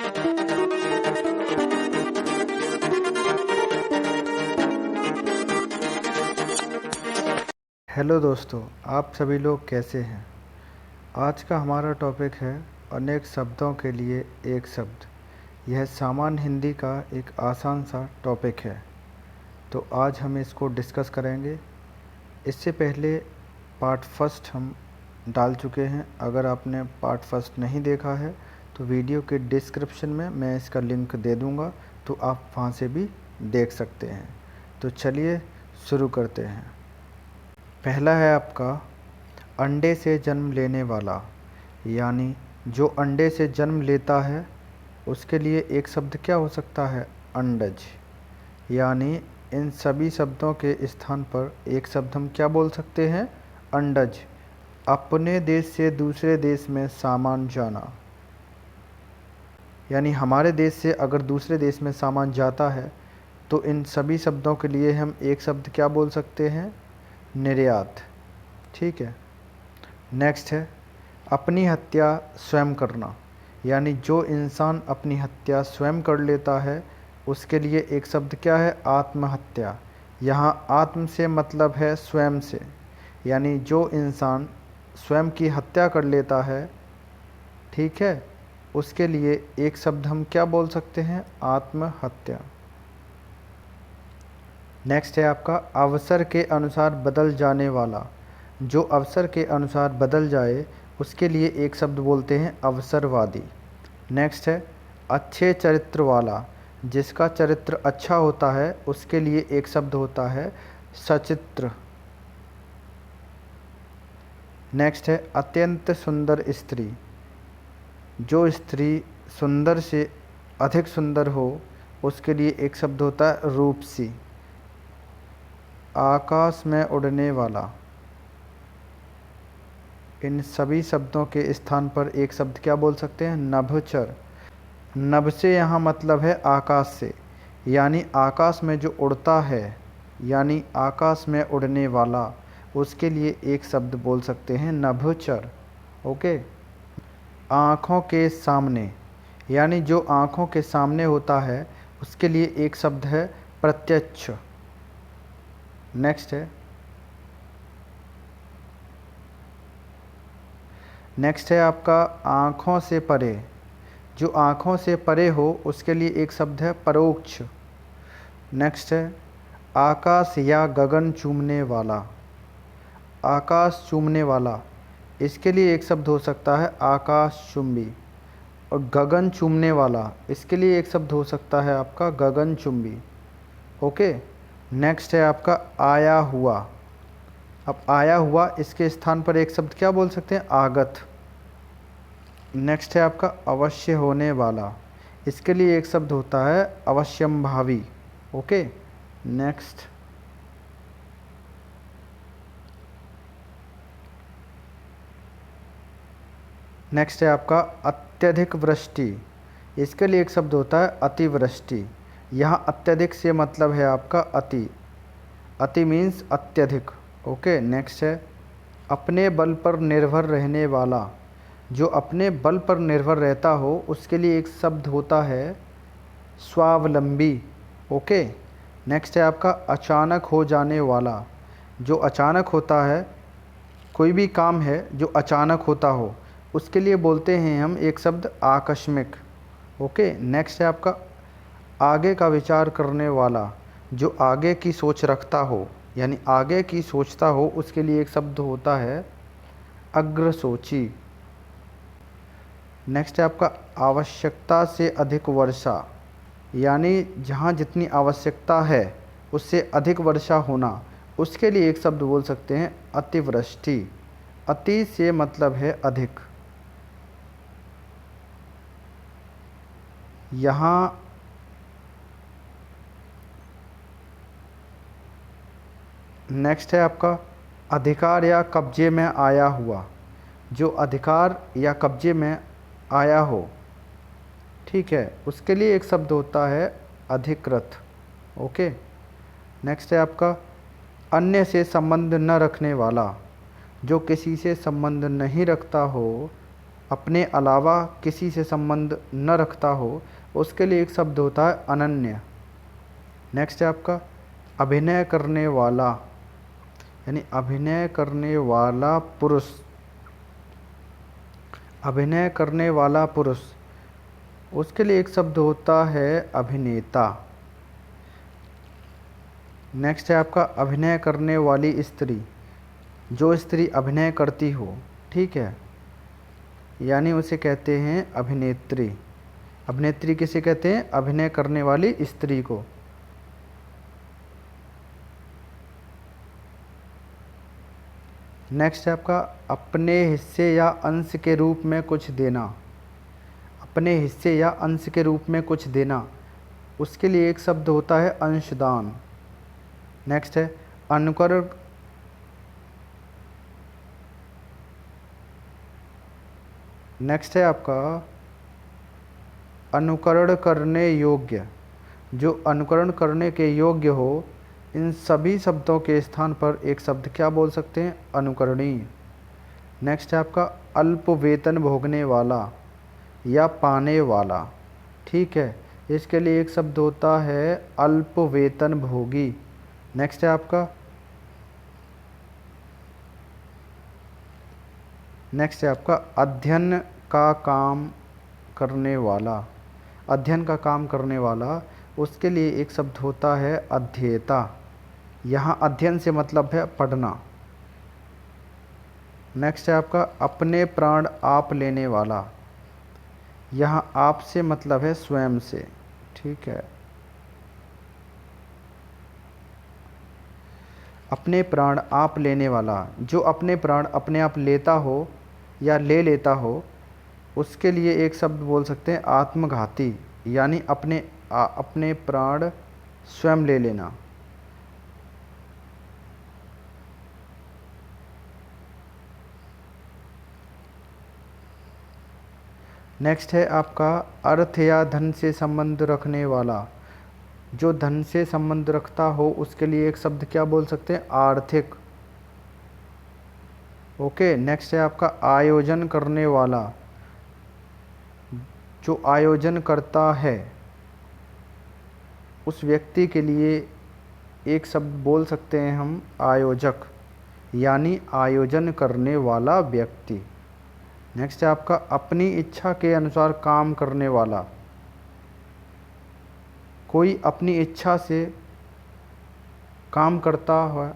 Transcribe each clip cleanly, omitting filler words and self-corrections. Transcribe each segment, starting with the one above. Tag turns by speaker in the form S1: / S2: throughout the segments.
S1: Hello दोस्तों, आप सभी लोग कैसे हैं। आज का हमारा टॉपिक है अनेक शब्दों के लिए एक शब्द। यह सामान्य हिंदी का एक आसान सा टॉपिक है, तो आज हम इसको डिस्कस करेंगे। इससे पहले पार्ट फर्स्ट हम डाल चुके हैं। अगर आपने पार्ट फर्स्ट नहीं देखा है तो वीडियो के डिस्क्रिप्शन में मैं इसका लिंक दे दूँगा, तो आप वहाँ से भी देख सकते हैं। तो चलिए शुरू करते हैं। पहला है आपका अंडे से जन्म लेने वाला, यानी जो अंडे से जन्म लेता है उसके लिए एक शब्द क्या हो सकता है, अंडज। यानी इन सभी शब्दों के स्थान पर एक शब्द हम क्या बोल सकते हैं, अंडज। अपने देश से दूसरे देश में सामान जाना, यानी हमारे देश से अगर दूसरे देश में सामान जाता है तो इन सभी शब्दों के लिए हम एक शब्द क्या बोल सकते हैं, निर्यात। ठीक है। नेक्स्ट है अपनी हत्या स्वयं करना, यानी जो इंसान अपनी हत्या स्वयं कर लेता है उसके लिए एक शब्द क्या है, आत्महत्या। यहाँ आत्म से मतलब है स्वयं से, यानी जो इंसान स्वयं की हत्या कर लेता है, ठीक है, उसके लिए एक शब्द हम क्या बोल सकते हैं, आत्महत्या। नेक्स्ट है आपका अवसर के अनुसार बदल जाने वाला। जो अवसर के अनुसार बदल जाए उसके लिए एक शब्द बोलते हैं अवसरवादी। नेक्स्ट है अच्छे चरित्र वाला। जिसका चरित्र अच्छा होता है उसके लिए एक शब्द होता है सचित्र। नेक्स्ट है अत्यंत सुंदर स्त्री। जो स्त्री सुंदर से अधिक सुंदर हो उसके लिए एक शब्द होता है रूपसी। आकाश में उड़ने वाला। इन सभी शब्दों के स्थान पर एक शब्द क्या बोल सकते हैं, नभचर। नभ से यहाँ मतलब है आकाश से, यानी आकाश में जो उड़ता है, यानी आकाश में उड़ने वाला, उसके लिए एक शब्द बोल सकते हैं नभचर। ओके। आँखों के सामने, यानी जो आँखों के सामने होता है उसके लिए एक शब्द है प्रत्यक्ष। नेक्स्ट है आपका आँखों से परे। जो आँखों से परे हो उसके लिए एक शब्द है परोक्ष। नेक्स्ट है आकाश या गगन चूमने वाला। आकाश चूमने वाला, इसके लिए एक शब्द हो सकता है आकाश चुंबी। और गगन चूमने वाला, इसके लिए एक शब्द हो सकता है आपका गगन चुंबी। ओके। नेक्स्ट है आपका आया हुआ। अब आया हुआ, इसके स्थान पर एक शब्द क्या बोल सकते हैं, आगत। नेक्स्ट है आपका अवश्य होने वाला। इसके लिए एक शब्द होता है अवश्यंभावी। ओके। नेक्स्ट है आपका अत्यधिक वृष्टि। इसके लिए एक शब्द होता है अतिवृष्टि। यहाँ अत्यधिक से मतलब है आपका अति। अति मीन्स अत्यधिक। ओके। नेक्स्ट है अपने बल पर निर्भर रहने वाला। जो अपने बल पर निर्भर रहता हो उसके लिए एक शब्द होता है स्वावलंबी। ओके। नेक्स्ट है आपका अचानक हो जाने वाला। जो अचानक होता है, कोई भी काम है जो अचानक होता हो उसके लिए बोलते हैं हम एक शब्द आकस्मिक। ओके। नेक्स्ट है आपका आगे का विचार करने वाला। जो आगे की सोच रखता हो, यानी आगे की सोचता हो, उसके लिए एक शब्द होता है अग्रसोची। नेक्स्ट है आपका आवश्यकता से अधिक वर्षा, यानी जहाँ जितनी आवश्यकता है उससे अधिक वर्षा होना, उसके लिए एक शब्द बोल सकते हैं अतिवृष्टि। अति से मतलब है अधिक। यहाँ नेक्स्ट है आपका अधिकार या कब्जे में आया हुआ। जो अधिकार या कब्जे में आया हो, ठीक है, उसके लिए एक शब्द होता है अधिकृत। ओके। नेक्स्ट है आपका अन्य से संबंध न रखने वाला। जो किसी से संबंध नहीं रखता हो अपने अलावा किसी से संबंध न रखता हो, उसके लिए एक शब्द होता है अनन्य। नेक्स्ट है आपका अभिनय करने वाला, यानी अभिनय करने वाला पुरुष। अभिनय करने वाला पुरुष, उसके लिए एक शब्द होता है अभिनेता। नेक्स्ट है आपका अभिनय करने वाली स्त्री, जो स्त्री अभिनय करती हो, ठीक है, यानी उसे कहते हैं अभिनेत्री। अभिनेत्री किसे कहते हैं? अभिनय करने वाली स्त्री को। नेक्स्ट है आपका अपने हिस्से या अंश के रूप में कुछ देना। अपने हिस्से या अंश के रूप में कुछ देना, उसके लिए एक शब्द होता है अंशदान। नेक्स्ट है अनुकरण। नेक्स्ट है आपका अनुकरण करने योग्य, जो अनुकरण करने के योग्य हो, इन सभी शब्दों के स्थान पर एक शब्द क्या बोल सकते हैं? अनुकरणीय। नेक्स्ट है आपका अल्प वेतन भोगने वाला या पाने वाला, ठीक है, इसके लिए एक शब्द होता है अल्प वेतन भोगी। नेक्स्ट है आपका अध्ययन का काम करने वाला। अध्ययन का काम करने वाला, उसके लिए एक शब्द होता है अध्येता। यहाँ अध्ययन से मतलब है पढ़ना। नेक्स्ट है आपका अपने प्राण आप लेने वाला। यहाँ आप से मतलब है स्वयं से, ठीक है। अपने प्राण आप लेने वाला, जो अपने प्राण अपने आप लेता हो या ले लेता हो, उसके लिए एक शब्द बोल सकते हैं आत्मघाती, यानी अपने प्राण स्वयं ले लेना। नेक्स्ट है आपका अर्थ या धन से संबंध रखने वाला। जो धन से संबंध रखता हो, उसके लिए एक शब्द क्या बोल सकते हैं? आर्थिक। ओके। नेक्स्ट है आपका आयोजन करने वाला। जो आयोजन करता है, उस व्यक्ति के लिए एक शब्द बोल सकते हैं हम आयोजक, यानी आयोजन करने वाला व्यक्ति। नेक्स्ट है आपका अपनी इच्छा के अनुसार काम करने वाला। कोई अपनी इच्छा से काम करता है।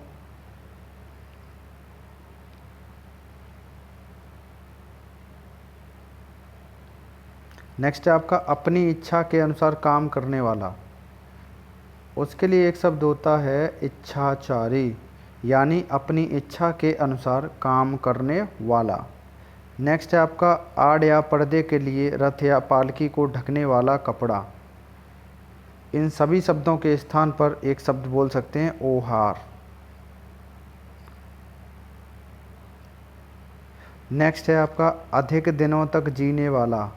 S1: नेक्स्ट है आपका अपनी इच्छा के अनुसार काम करने वाला, उसके लिए एक शब्द होता है इच्छाचारी, यानी अपनी इच्छा के अनुसार काम करने वाला। नेक्स्ट है आपका आड़ या पर्दे के लिए रथ या पालकी को ढकने वाला कपड़ा। इन सभी शब्दों के स्थान पर एक शब्द बोल सकते हैं ओहार। नेक्स्ट है आपका अधिक दिनों तक जीने वाला।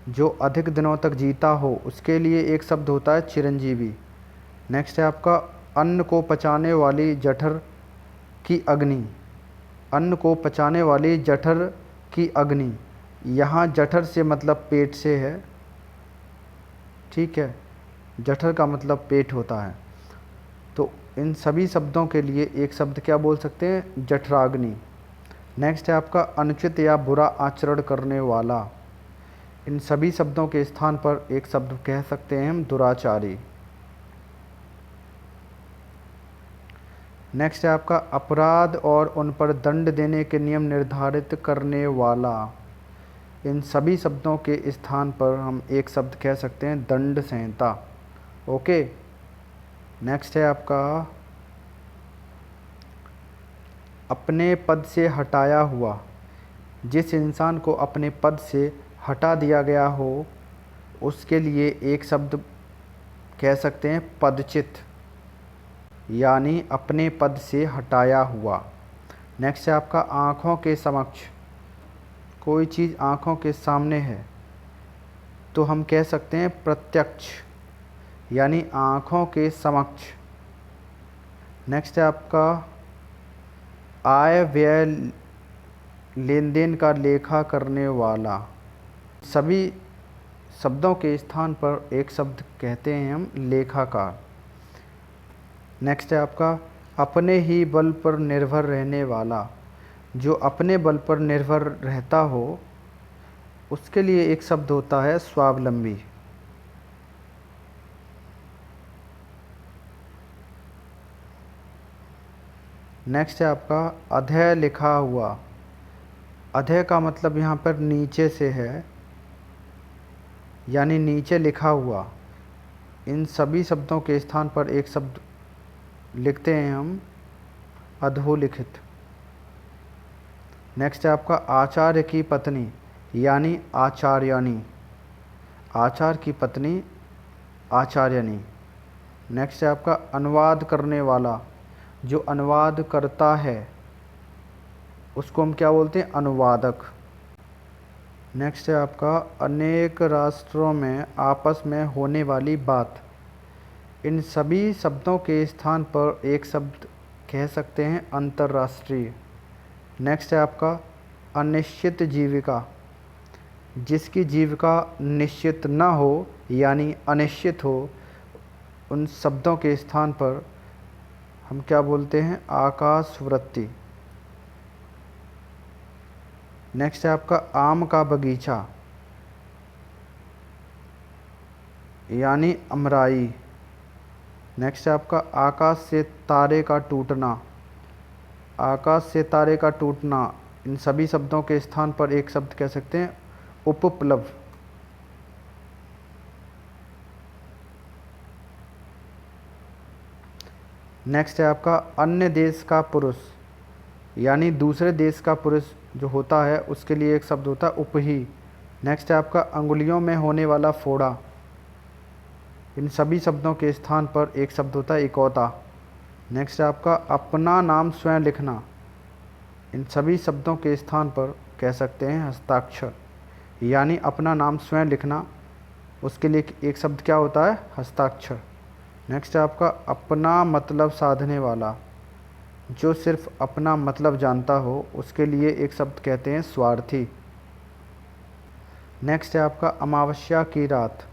S1: जो अधिक दिनों तक जीता हो, उसके लिए एक शब्द होता है चिरंजीवी। नेक्स्ट है आपका अन्न को पचाने वाली जठर की अग्नि। अन्न को पचाने वाली जठर की अग्नि, यहाँ जठर से मतलब पेट से है, ठीक है, जठर का मतलब पेट होता है। तो इन सभी शब्दों के लिए एक शब्द क्या बोल सकते हैं? जठराग्नि। नेक्स्ट है आपका अनुचित या बुरा आचरण करने वाला। इन सभी शब्दों के स्थान पर एक शब्द कह सकते हैं हम दुराचारी। नेक्स्ट है आपका अपराध और उन पर दंड देने के नियम निर्धारित करने वाला। इन सभी शब्दों के स्थान पर हम एक शब्द कह सकते हैं दंड संहिता। ओके। नेक्स्ट है आपका अपने पद से हटाया हुआ। जिस इंसान को अपने पद से हटा दिया गया हो, उसके लिए एक शब्द कह सकते हैं पदच्युत, यानी अपने पद से हटाया हुआ। नेक्स्ट है आपका आँखों के समक्ष। कोई चीज़ आँखों के सामने है तो हम कह सकते हैं प्रत्यक्ष, यानी आँखों के समक्ष। नेक्स्ट है आपका आय व्यय लेन देन का लेखा करने वाला। सभी शब्दों के स्थान पर एक शब्द कहते हैं हम लेखाकार। नेक्स्ट है आपका अपने ही बल पर निर्भर रहने वाला। जो अपने बल पर निर्भर रहता हो उसके लिए एक शब्द होता है स्वावलंबी। नेक्स्ट है आपका अधः लिखा हुआ। अधः का मतलब यहाँ पर नीचे से है, यानी नीचे लिखा हुआ। इन सभी शब्दों के स्थान पर एक शब्द लिखते हैं हम अधोलिखित। नेक्स्ट है आपका आचार्य की पत्नी, यानी आचार्यानी। आचार्य की पत्नी आचार्यानी। नेक्स्ट है आपका अनुवाद करने वाला। जो अनुवाद करता है उसको हम क्या बोलते हैं? अनुवादक। नेक्स्ट है आपका अनेक राष्ट्रों में आपस में होने वाली बात। इन सभी शब्दों के स्थान पर एक शब्द कह सकते हैं अंतर्राष्ट्रीय। नेक्स्ट है आपका अनिश्चित जीविका। जिसकी जीविका निश्चित न हो यानी अनिश्चित हो, उन शब्दों के स्थान पर हम क्या बोलते हैं? आकाशवृत्ति। नेक्स्ट है आपका आम का बगीचा, यानी अमराई। नेक्स्ट है आपका आकाश से तारे का टूटना। आकाश से तारे का टूटना। इन सभी शब्दों के स्थान पर एक शब्द कह सकते हैं उपप्लव। नेक्स्ट है आपका अन्य देश का पुरुष, यानी दूसरे देश का पुरुष जो होता है उसके लिए एक शब्द होता है उपही। नेक्स्ट है आपका अंगुलियों में होने वाला फोड़ा। इन सभी शब्दों के स्थान पर एक शब्द होता है इकौता। नेक्स्ट है आपका अपना नाम स्वयं लिखना। इन सभी शब्दों के स्थान पर कह सकते हैं हस्ताक्षर, यानी अपना नाम स्वयं लिखना। उसके लिए एक शब्द क्या होता है? हस्ताक्षर। नेक्स्ट है आपका अपना मतलब साधने वाला। जो सिर्फ अपना मतलब जानता हो उसके लिए एक शब्द कहते हैं स्वार्थी। नेक्स्ट है आपका अमावस्या की रात।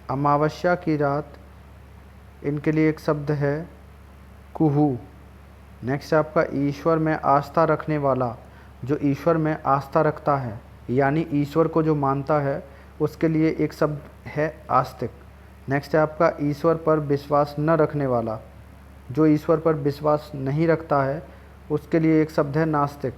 S1: अमावस्या की रात, इनके लिए एक शब्द है कुहू। नेक्स्ट है आपका ईश्वर में आस्था रखने वाला। जो ईश्वर में आस्था रखता है यानी ईश्वर को जो मानता है उसके लिए एक शब्द है आस्तिक। नेक्स्ट है आपका ईश्वर पर विश्वास न रखने वाला। जो ईश्वर पर विश्वास नहीं रखता है उसके लिए एक शब्द है नास्तिक।